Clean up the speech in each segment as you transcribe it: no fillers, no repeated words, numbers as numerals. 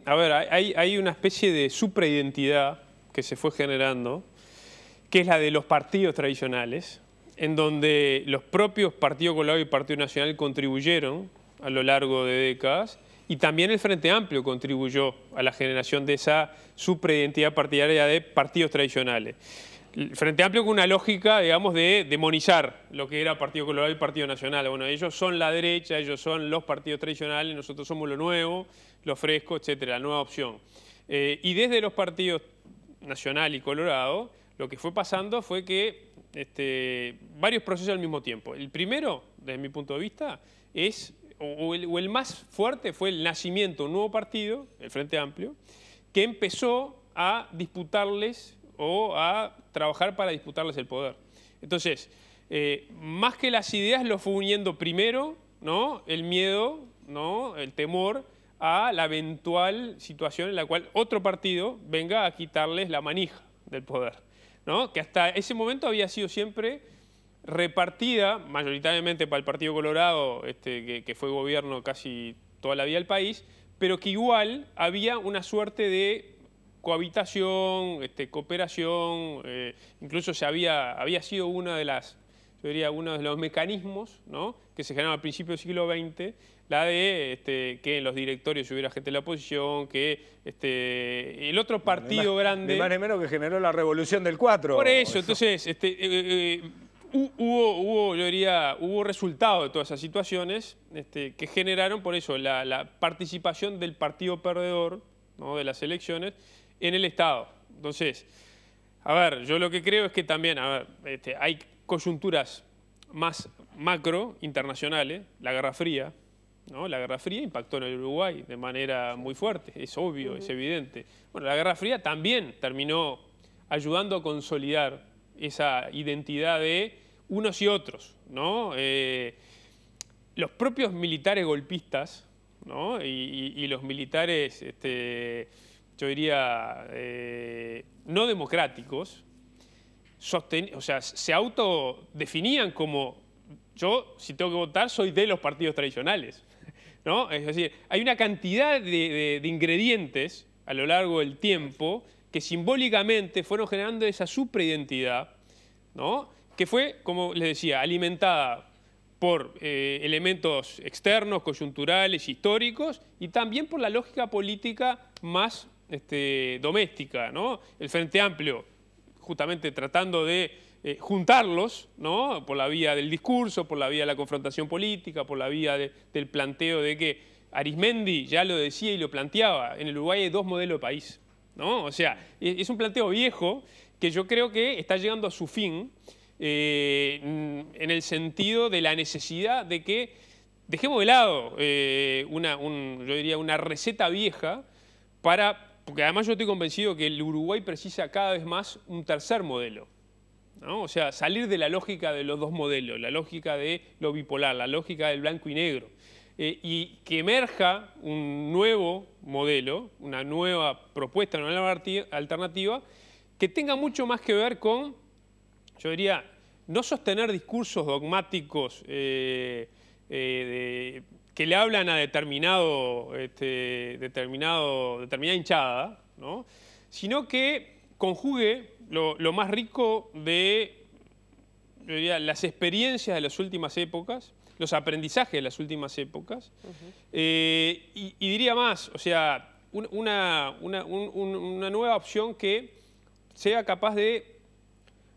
A ver, hay una especie de supraidentidad que se fue generando, que es la de los partidos tradicionales, en donde los propios Partido Colorado y Partido Nacional contribuyeron a lo largo de décadas, y también el Frente Amplio contribuyó a la generación de esa supraidentidad partidaria de partidos tradicionales. El Frente Amplio con una lógica, digamos, de demonizar lo que era Partido Colorado y Partido Nacional. Bueno, ellos son la derecha, ellos son los partidos tradicionales, nosotros somos lo nuevo, lo fresco, etcétera, la nueva opción. Y desde los partidos Nacional y Colorado, lo que fue pasando fue que varios procesos al mismo tiempo. El primero, desde mi punto de vista, es, o el más fuerte fue el nacimiento de un nuevo partido, el Frente Amplio, que empezó a disputarles o a trabajar para disputarles el poder. Entonces, más que las ideas, lo fue uniendo primero, ¿no?, el miedo, ¿no?, el temor a la eventual situación en la cual otro partido venga a quitarles la manija del poder, ¿no?, que hasta ese momento había sido siempre repartida mayoritariamente para el Partido Colorado, que fue gobierno casi toda la vida del país, pero que igual había una suerte de cohabitación, cooperación, incluso había sido una de las, yo diría, uno de los mecanismos, ¿no?, que se generaron al principio del siglo XX, la de que en los directorios hubiera gente de la oposición, que el otro partido grande... Ni más ni menos que generó la revolución del 4. Por eso, entonces, yo diría, hubo resultado de todas esas situaciones que generaron, por eso, la participación del partido perdedor, ¿no?, de las elecciones en el Estado. Entonces, a ver, yo lo que creo es que también, hay coyunturas más macro, internacionales, la Guerra Fría, ¿no? La Guerra Fría impactó en el Uruguay de manera muy fuerte, es obvio, es evidente. Bueno, la Guerra Fría también terminó ayudando a consolidar esa identidad de unos y otros, ¿no? Los propios militares golpistas, ¿no?, y los militares, yo diría, no democráticos, o sea, se autodefinían como: yo, si tengo que votar, soy de los partidos tradicionales, ¿no? Es decir, hay una cantidad de ingredientes a lo largo del tiempo que simbólicamente fueron generando esa supraidentidad, ¿no?, que fue, como les decía, alimentada por elementos externos, coyunturales, históricos, y también por la lógica política más doméstica, ¿no? El Frente Amplio, justamente tratando de juntarlos, ¿no?, por la vía del discurso, por la vía de la confrontación política, por la vía del planteo de que Arizmendi ya lo decía y lo planteaba: en el Uruguay hay dos modelos de país, ¿no? O sea, es un planteo viejo que yo creo que está llegando a su fin, en el sentido de la necesidad de que dejemos de lado yo diría, una receta vieja porque además yo estoy convencido que el Uruguay precisa cada vez más un tercer modelo, ¿no? O sea, salir de la lógica de los dos modelos, la lógica de lo bipolar, la lógica del blanco y negro, y que emerja un nuevo modelo, una nueva propuesta, una nueva alternativa, que tenga mucho más que ver con, yo diría, no sostener discursos dogmáticos que le hablan a determinada hinchada, ¿no?, sino que conjugue lo más rico de, yo diría, las experiencias de las últimas épocas, los aprendizajes de las últimas épocas, y diría más, o sea, una nueva opción que sea capaz de,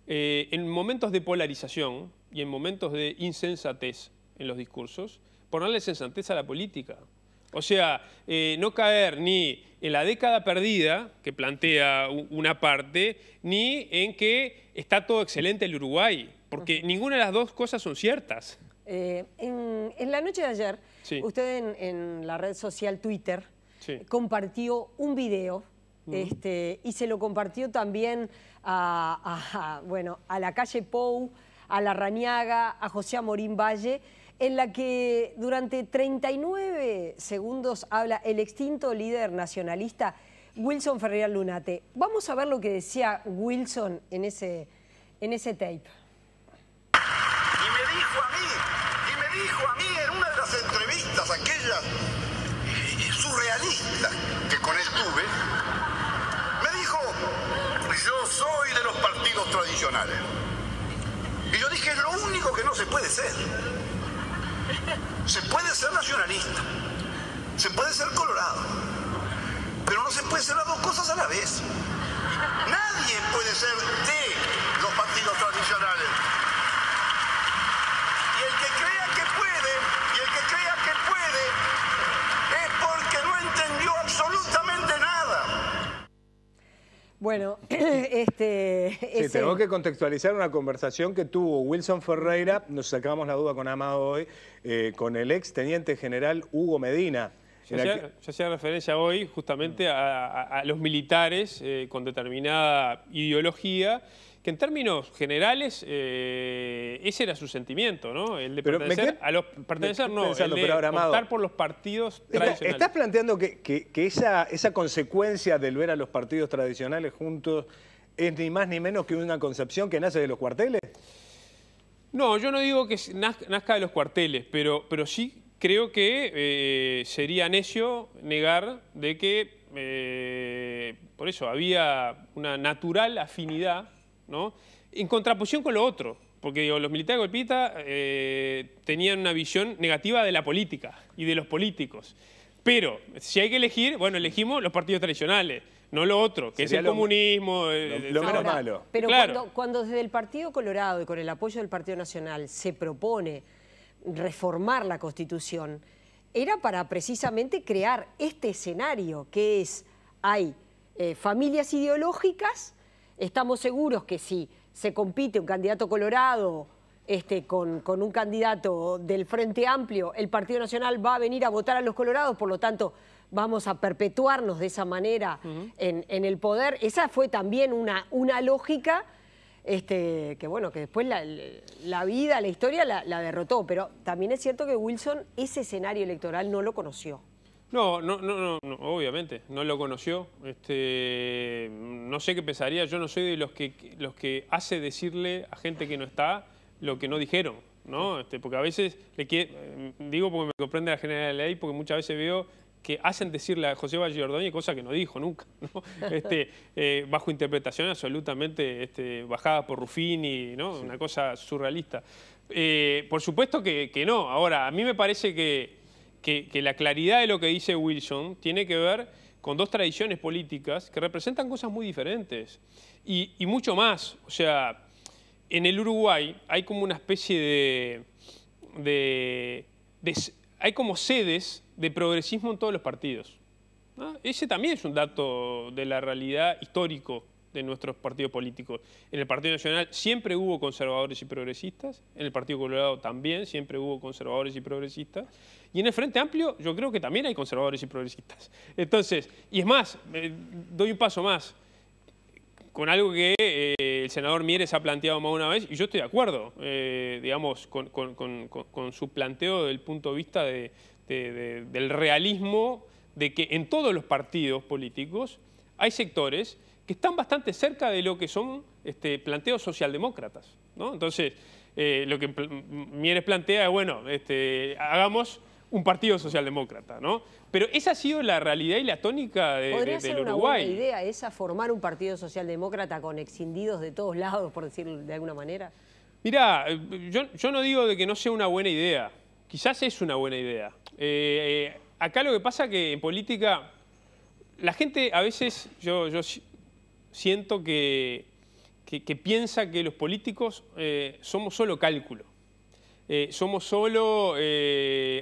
en momentos de polarización y en momentos de insensatez en los discursos, ponerle sensatez a la política. O sea, no caer ni en la década perdida, que plantea una parte, ni en que está todo excelente el Uruguay, porque ninguna de las dos cosas son ciertas. En la noche de ayer, sí, usted en la red social Twitter, sí, compartió un video, y se lo compartió también a la calle Pou, a Larrañaga, a José Amorín Valle, en la que durante 39 segundos habla el extinto líder nacionalista Wilson Ferreira Lunate. Vamos a ver lo que decía Wilson en ese tape. Y me dijo a mí en una de las entrevistas aquellas, surrealista que con él tuve, me dijo, yo soy de los partidos tradicionales. Y yo dije, es lo único que no se puede ser. Se puede ser nacionalista, se puede ser colorado, pero no se puede ser las dos cosas a la vez. Nadie puede ser de los partidos tradicionales. Y el que crea que puede, es porque no entendió absolutamente nada. Bueno, Sí, tengo que contextualizar una conversación que tuvo Wilson Ferreira, nos sacamos la duda con Amado hoy, con el ex teniente general Hugo Medina. Yo hacía referencia hoy justamente a los militares con determinada ideología, que en términos generales ese era su sentimiento, ¿no? El de pertenecer optar por los partidos tradicionales. ¿Estás planteando que esa consecuencia del ver a los partidos tradicionales juntos es ni más ni menos que una concepción que nace de los cuarteles? No, yo no digo que nazca de los cuarteles, pero sí creo que sería necio negar de que por eso había una natural afinidad, ¿no?, en contraposición con lo otro. Porque digo, los militares golpistas tenían una visión negativa de la política y de los políticos. Pero si hay que elegir, bueno, elegimos los partidos tradicionales, no lo otro, que sería es el comunismo. Lo menos malo. Pero claro, cuando desde el Partido Colorado y con el apoyo del Partido Nacional se propone reformar la Constitución, era para precisamente crear este escenario, que es, hay familias ideológicas, estamos seguros que si se compite un candidato colorado con un candidato del Frente Amplio, el Partido Nacional va a venir a votar a los colorados, por lo tanto vamos a perpetuarnos de esa manera en el poder. Esa fue también una lógica que bueno, que después la vida, la historia la derrotó, pero también es cierto que Wilson ese escenario electoral no lo conoció. No, obviamente, no lo conoció. No sé qué pensaría, yo no soy de los que hace decirle a gente que no está lo que no dijeron, ¿no? Porque a veces, digo porque me comprende la generalidad de la ley, porque muchas veces veo que hacen decirle a José Valle Ordóñez cosas que no dijo nunca, ¿no? Bajo interpretación absolutamente bajada por Ruffini, ¿no? Sí. Una cosa surrealista. Por supuesto que no. Ahora, a mí me parece que la claridad de lo que dice Wilson tiene que ver con dos tradiciones políticas que representan cosas muy diferentes. Y mucho más. O sea, en el Uruguay hay como una especie hay como sedes de progresismo en todos los partidos, ¿no? Ese también es un dato de la realidad histórico de nuestros partidos políticos. En el Partido Nacional siempre hubo conservadores y progresistas, en el Partido Colorado también siempre hubo conservadores y progresistas, y en el Frente Amplio yo creo que también hay conservadores y progresistas. Entonces, y es más, doy un paso más, con algo que el senador Mieres ha planteado más una vez, y yo estoy de acuerdo, digamos, con su planteo desde el punto de vista del realismo, de que en todos los partidos políticos hay sectores que están bastante cerca de lo que son planteos socialdemócratas, ¿no? Entonces, lo que Mieres plantea es, bueno, hagamos un partido socialdemócrata, ¿no? Pero esa ha sido la realidad y la tónica del Uruguay. ¿Podría ser una buena idea esa, formar un partido socialdemócrata con escindidos de todos lados, por decirlo de alguna manera? Mirá, yo no digo de que no sea una buena idea. Quizás es una buena idea. Acá lo que pasa es que en política la gente a veces, yo siento que piensa que los políticos somos solo cálculo. Somos solo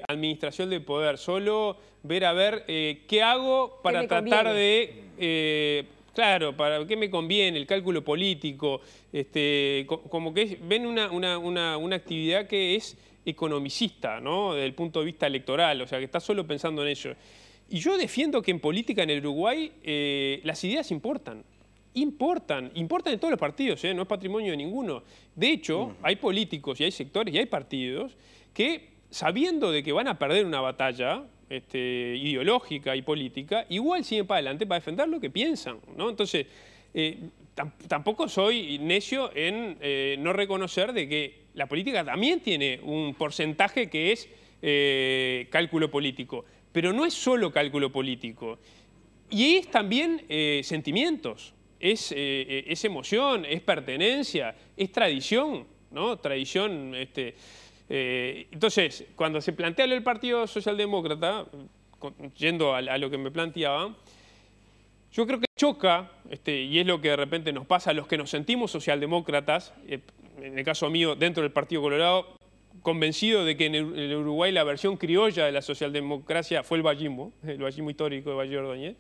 administración del poder, solo ver a ver qué hago para tratar de... claro, para qué me conviene, el cálculo político, como que ven una actividad que es economicista, ¿no? Desde el punto de vista electoral, o sea, que está solo pensando en ello. Y yo defiendo que en política en el Uruguay las ideas importan. Importan en todos los partidos, no es patrimonio de ninguno. De hecho, hay políticos y hay sectores y hay partidos que, sabiendo de que van a perder una batalla ideológica y política, igual siguen para adelante para defender lo que piensan, ¿no? Entonces, tampoco soy necio en no reconocer de que la política también tiene un porcentaje que es cálculo político. pero no es solo cálculo político. Y es también sentimientos, es emoción, es pertenencia, es tradición, ¿no? Tradición. Entonces, cuando se plantea el Partido Socialdemócrata, yendo a lo que me planteaba, yo creo que choca, y es lo que de repente nos pasa a los que nos sentimos socialdemócratas, en el caso mío, dentro del Partido Colorado, convencido de que en el Uruguay la versión criolla de la socialdemocracia fue el vallismo histórico de Valle Ordóñez.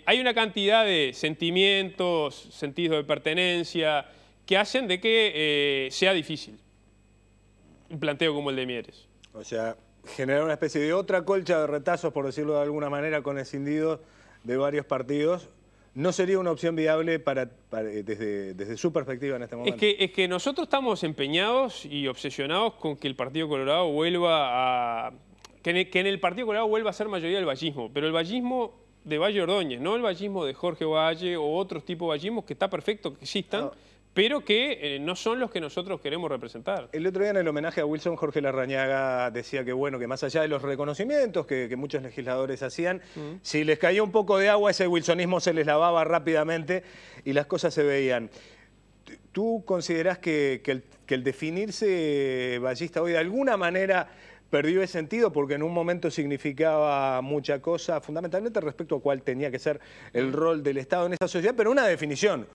Hay una cantidad de sentimientos, sentidos de pertenencia, que hacen de que sea difícil un planteo como el de Mieres. O sea, generar una especie de otra colcha de retazos, por decirlo de alguna manera, con escindidos de varios partidos, no sería una opción viable desde su perspectiva en este momento. Es que nosotros estamos empeñados y obsesionados con que el Partido Colorado vuelva a... Que en el Partido Colorado vuelva a ser mayoría del vallismo, pero el vallismo de Valle Ordóñez, no el vallismo de Jorge Valle o otros tipos de vallismos, que está perfecto que existan, pero que no son los que nosotros queremos representar. El otro día en el homenaje a Wilson, Jorge Larrañaga decía que, bueno, que más allá de los reconocimientos que muchos legisladores hacían, si les caía un poco de agua, ese wilsonismo se les lavaba rápidamente y las cosas se veían. ¿Tú considerás que el definirse vallista hoy de alguna manera perdió ese sentido? Porque en un momento significaba mucha cosa, fundamentalmente respecto a cuál tenía que ser el rol del Estado en esa sociedad, pero una definición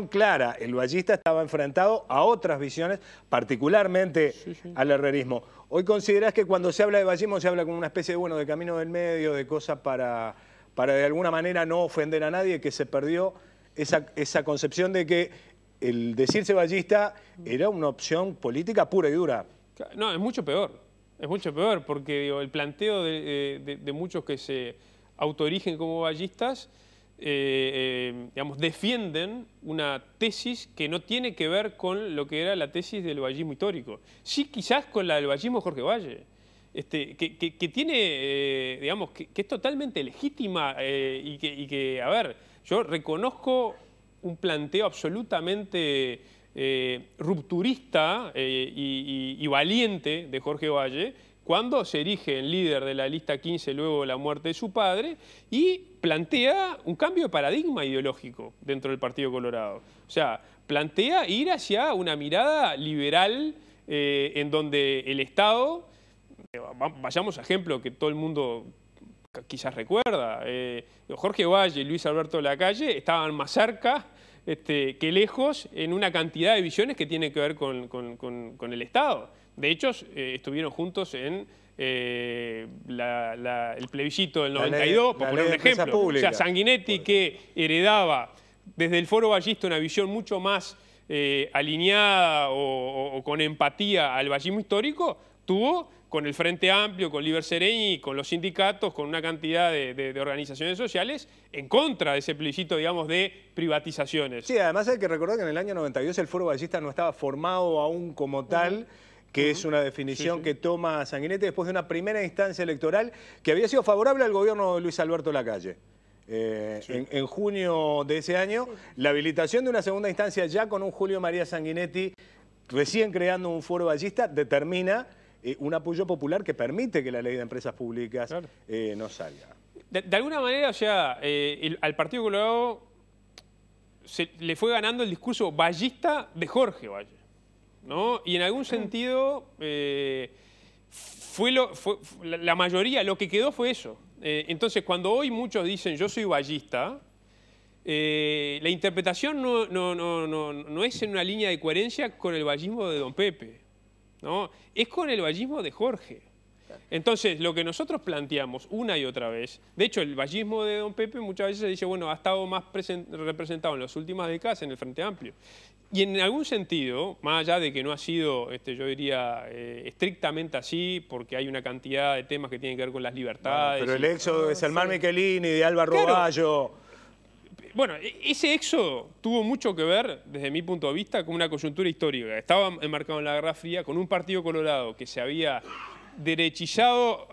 clara. El vallista estaba enfrentado a otras visiones, particularmente al herrerismo. ¿Hoy considerás que cuando se habla de vallismo se habla como una especie de camino del medio, de cosas para de alguna manera no ofender a nadie, que se perdió esa concepción de que el decirse vallista era una opción política pura y dura? No, es mucho peor. Es mucho peor porque digo, el planteo de muchos que se autoerigen como vallistas, digamos, defienden una tesis que no tiene que ver con lo que era la tesis del vallismo histórico. Sí, quizás con la del vallismo Jorge Valle, que tiene, digamos, que es totalmente legítima y que, a ver, yo reconozco un planteo absolutamente rupturista y valiente de Jorge Valle cuando se erige en líder de la lista 15 luego de la muerte de su padre y plantea un cambio de paradigma ideológico dentro del Partido Colorado. O sea, plantea ir hacia una mirada liberal en donde el Estado, vayamos a ejemplo que todo el mundo quizás recuerda, Jorge Valle y Luis Alberto Lacalle estaban más cerca que lejos en una cantidad de visiones que tienen que ver con el Estado. De hecho, estuvieron juntos en el plebiscito del 92, por poner un ejemplo. O sea, Sanguinetti, que heredaba desde el Foro Vallista una visión mucho más alineada o con empatía al vallismo histórico, tuvo con el Frente Amplio, con Liber Seregni, con los sindicatos, con una cantidad de organizaciones sociales en contra de ese plebiscito, digamos, de privatizaciones. Sí, además hay que recordar que en el año 92 el Foro Vallista no estaba formado aún como tal, que es una definición que toma Sanguinetti después de una primera instancia electoral que había sido favorable al gobierno de Luis Alberto Lacalle. En junio de ese año, la habilitación de una segunda instancia ya con un Julio María Sanguinetti recién creando un Foro Vallista determina un apoyo popular que permite que la ley de empresas públicas no salga. De alguna manera, o sea, al Partido Colorado le fue ganando el discurso vallista de Jorge Valle, ¿no? Y en algún sentido, la mayoría, lo que quedó fue eso. Entonces, cuando hoy muchos dicen yo soy vallista, la interpretación no es en una línea de coherencia con el vallismo de don Pepe, ¿no? Es con el vallismo de Jorge. Entonces, lo que nosotros planteamos una y otra vez, de hecho, el vallismo de don Pepe muchas veces se dice, bueno, ha estado más representado en las últimas décadas en el Frente Amplio. Y en algún sentido, más allá de que no ha sido, yo diría, estrictamente así, porque hay una cantidad de temas que tienen que ver con las libertades. Pero el éxodo de Salmán Michelini, de Álvaro Bayo. Bueno, ese éxodo tuvo mucho que ver, desde mi punto de vista, con una coyuntura histórica. Estaba enmarcado en la Guerra Fría, con un Partido Colorado que se había derechizado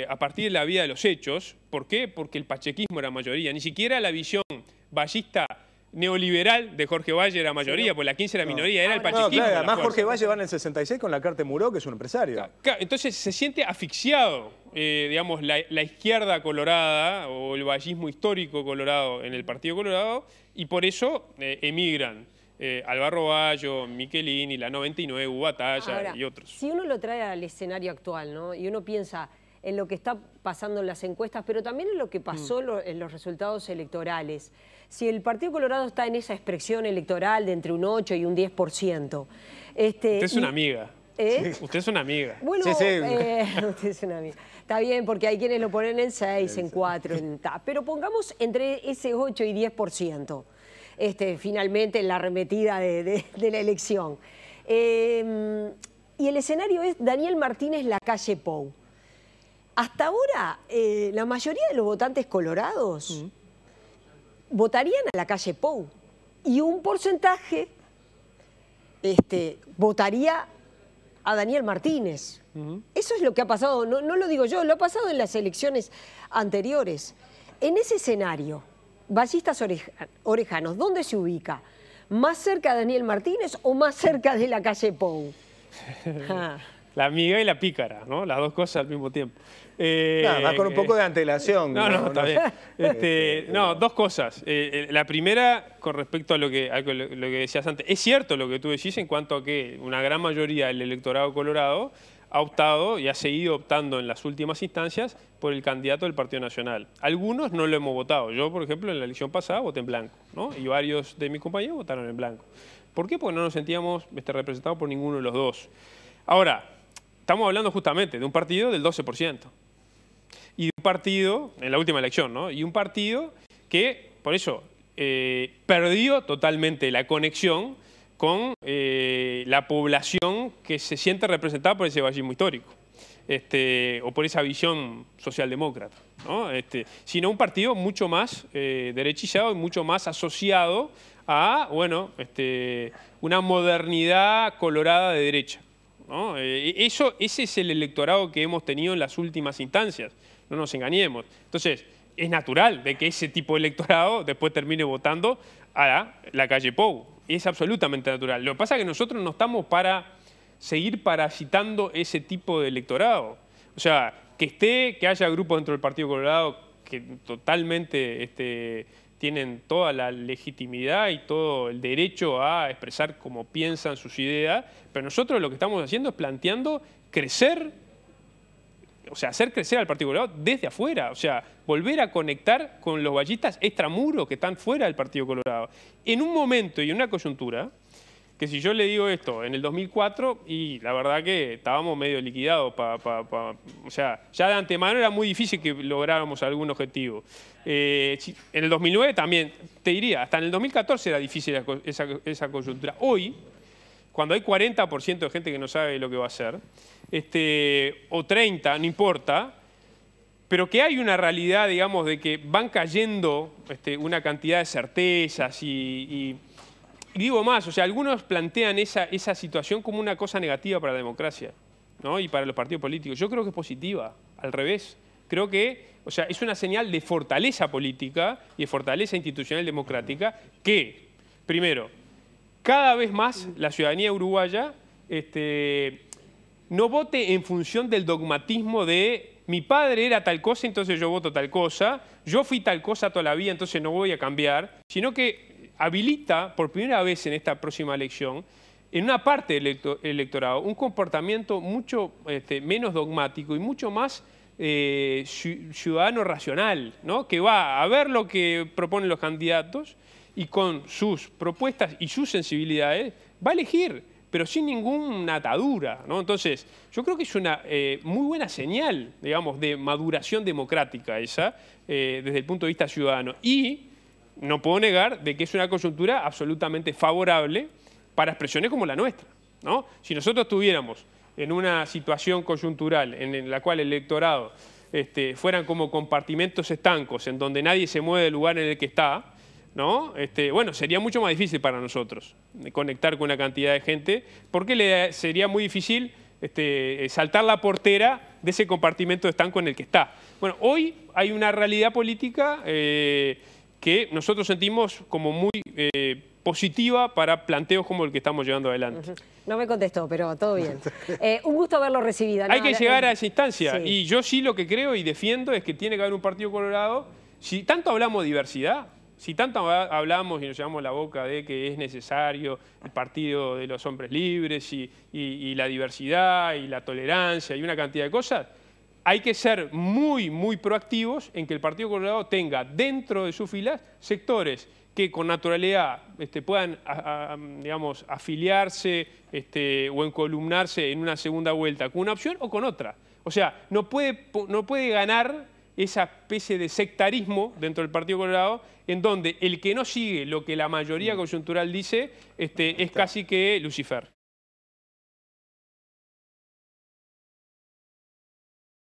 a partir de la vía de los hechos. ¿Por qué? Porque el pachequismo era mayoría. Ni siquiera la visión vallista neoliberal de Jorge Valle era mayoría, porque la 15 era minoría, era el pachequismo. Además Jorge Valle va en el 66 con la Carta Muró, que es un empresario. Entonces se siente asfixiado digamos, la izquierda colorada o el vallismo histórico colorado en el Partido Colorado y por eso emigran. Alvaro Bayo, Michelini, la 99, Hugo Batalla. Ahora, y otros. Si uno lo trae al escenario actual, ¿no? Y uno piensa en lo que está pasando en las encuestas, pero también en lo que pasó en los resultados electorales. Si el Partido Colorado está en esa expresión electoral de entre un 8 y un 10%. Usted es una amiga. Usted es una amiga. Bueno, sí. usted es una amiga. Está bien, porque hay quienes lo ponen en 6, en 4, pero pongamos entre ese 8 y 10%. Finalmente en la arremetida de la elección. Y el escenario es Daniel Martínez, la calle Pou. Hasta ahora, la mayoría de los votantes colorados votarían a la calle Pou. Y un porcentaje votaría a Daniel Martínez. Eso es lo que ha pasado, no lo digo yo, lo ha pasado en las elecciones anteriores. En ese escenario, Vallistas Orejanos, ¿dónde se ubica? ¿Más cerca de Daniel Martínez o más cerca de la calle Pou? La amiga y la pícara, ¿no? Las dos cosas al mismo tiempo. Nada más con un poco de antelación. No, está bien. No, dos cosas. La primera, con respecto a lo que decías antes. Es cierto lo que tú decís en cuanto a que una gran mayoría del electorado colorado ha optado y ha seguido optando en las últimas instancias por el candidato del Partido Nacional. Algunos no lo hemos votado. Yo, por ejemplo, en la elección pasada voté en blanco, ¿no? Y varios de mis compañeros votaron en blanco. ¿Por qué? Porque no nos sentíamos representados por ninguno de los dos. Ahora, estamos hablando justamente de un partido del 12%. Y de un partido, en la última elección, ¿no? Y un partido que, por eso, perdió totalmente la conexión con la población que se siente representada por ese vallismo histórico, o por esa visión socialdemócrata, ¿no? Sino un partido mucho más derechizado y mucho más asociado a, bueno, una modernidad colorada de derecha, ¿no? Ese es el electorado que hemos tenido en las últimas instancias, no nos engañemos. Entonces, es natural de que ese tipo de electorado después termine votando a la calle Pou. Es absolutamente natural. Lo que pasa es que nosotros no estamos para seguir parasitando ese tipo de electorado. O sea, que haya grupos dentro del Partido Colorado que totalmente tienen toda la legitimidad y todo el derecho a expresar cómo piensan sus ideas, pero nosotros lo que estamos haciendo es planteando crecer, o sea, hacer crecer al Partido Colorado desde afuera, o sea, volver a conectar con los vallistas extramuros que están fuera del Partido Colorado. En un momento y en una coyuntura, que si yo le digo esto, en el 2004, y la verdad que estábamos medio liquidados, o sea, ya de antemano era muy difícil que lográramos algún objetivo. En el 2009 también, te diría, hasta en el 2014 era difícil esa coyuntura. Hoy, cuando hay 40% de gente que no sabe lo que va a hacer, o 30, no importa, pero que hay una realidad, digamos, de que van cayendo una cantidad de certezas y digo más, o sea, algunos plantean esa situación como una cosa negativa para la democracia, ¿no? Y para los partidos políticos. Yo creo que es positiva, al revés. Creo que, o sea, es una señal de fortaleza política y de fortaleza institucional democrática que, primero, cada vez más la ciudadanía uruguaya no vote en función del dogmatismo de mi padre era tal cosa, entonces yo voto tal cosa, yo fui tal cosa toda la vida, entonces no voy a cambiar, sino que habilita por primera vez en esta próxima elección, en una parte del electorado, un comportamiento mucho menos dogmático y mucho más ciudadano racional, ¿no? Que va a ver lo que proponen los candidatos y con sus propuestas y sus sensibilidades va a elegir, pero sin ninguna atadura, ¿no? Entonces, yo creo que es una muy buena señal, digamos, de maduración democrática esa, desde el punto de vista ciudadano. Y no puedo negar de que es una coyuntura absolutamente favorable para expresiones como la nuestra, ¿no? Si nosotros estuviéramos en una situación coyuntural en la cual el electorado fueran como compartimentos estancos en donde nadie se mueve del lugar en el que está, ¿no? Bueno, sería mucho más difícil para nosotros conectar con una cantidad de gente porque sería muy difícil saltar la portera de ese compartimento estanco en el que está. Bueno, hoy hay una realidad política que nosotros sentimos como muy positiva para planteos como el que estamos llevando adelante. No me contestó, pero todo bien. Un gusto haberlo recibido. Hay que llegar a esa instancia. Sí. Y yo sí lo que creo y defiendo es que tiene que haber un Partido Colorado. Si tanto hablamos de diversidad, si tanto hablamos y nos llevamos la boca de que es necesario el partido de los hombres libres y la diversidad y la tolerancia y una cantidad de cosas, hay que ser muy, muy proactivos en que el Partido Colorado tenga dentro de sus filas sectores que con naturalidad puedan, digamos, afiliarse o encolumnarse en una segunda vuelta con una opción o con otra. O sea, no puede ganar esa especie de sectarismo dentro del Partido Colorado en donde el que no sigue lo que la mayoría coyuntural dice es casi que Lucifer.